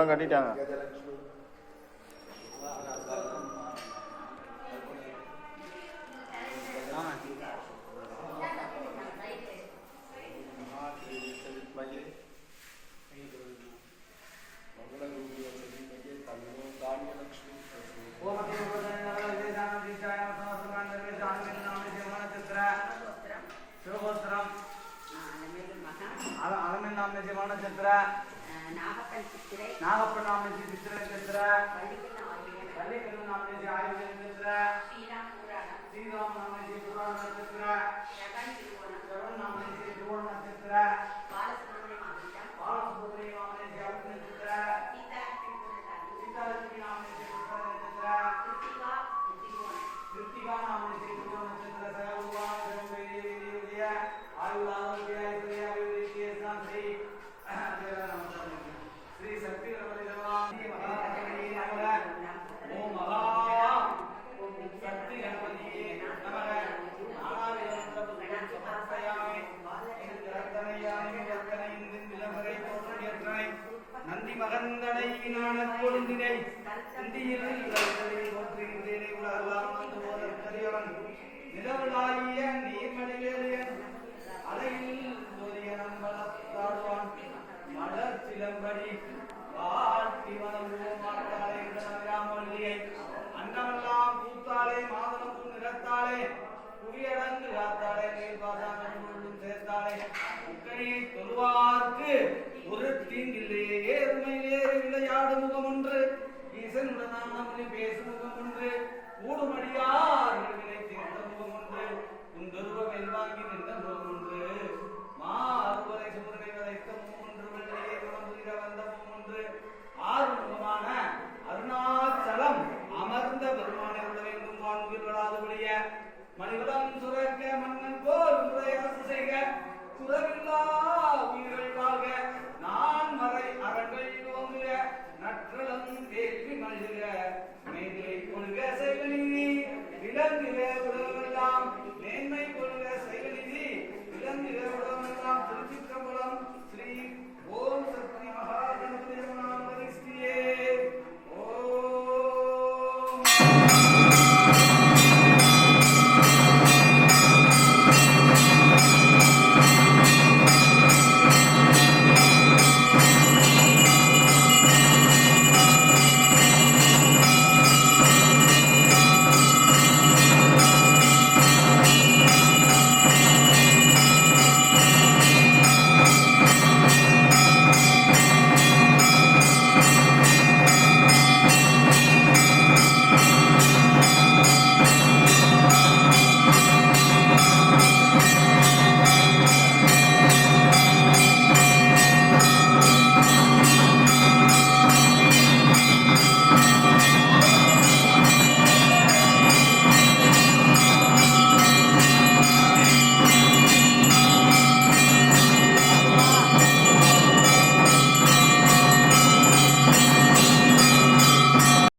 எல்லாம் கட்டிட்டாங்க. नागप्पन नाम से चित्र नक्षत्र वल्लीकल नाम से आयुध नक्षत्र श्रीराम नाम से पुराण नक्षत्र श्रवण नाम से ध्रुव नक्षत्र बालसुब्रह्मण्य नाम से अवध नक्षत्र सीतालक्ष्मी नाम से पुष्कर नक्षत्र कृतिका नाम से ध्रुव नक्षत्र सहभुवान सर्ववेदीय आयुध आरोग्य ऐश्वर्य अभिवृद्धि श्री श्री शक्ति गणपति ओम महा शक्ति गणपति नमः नानाविधमंत्र समर्पयामि रत्नयामि रत्नयिंदिन विलंबरे पोत्रयत्रै नंदी मगंदனை நாணக் கொழுந்தினை இந்தியில் இளவரை போற்றுகின்றேனே உலகெல்லாம் வந்து போதற்கரியவன் நிலவுலாகிய நீர்மணிவேலியன் அலையில் ஜோதிய நம்பளத்தாடுவான் மலர் சிலம்படி வாழ்த்தி வணங்குவோம் மாட்டாளே விடாமல்லியை அன்னமெல்லாம் பூத்தாளே மாதனமும் நிறத்தாளே புவியடங்கு காத்தாளே நீர்பாசாங்களும் சேர்த்தாளே முக்கணியை தொழுவார்க்கு ஒரு தீங்கில்லையே ஏறுமையிலே விளையாடு முகம் ஒன்று ஈசனுடனான மொழி பேசும் முகம் ஒன்று கூடுமடியார் வினை தீர்ந்த முகம் ஒன்று உந்தொருவ வெல்வாங்கி நின்ற முகம் ஒன்று மாறுவரை சூரனை வதைத்த முகம் ஒன்று வெள்ளையே குணம்புதிர வந்த முகம் ஒன்று ஆறுமுகமான அருணாச்சலம் அமர்ந்த பெருமானை உள்ள வேண்டும் வான்முகில் வளாதுபடிய மணிவளம் சுரக்க மன்னன் போல் முறையரசு செய்க குறவில்லா உயிர்கள் வாழ்க நான் மறை அரண்கள் ஓங்குக நற்றளம் வேள்வி மல்க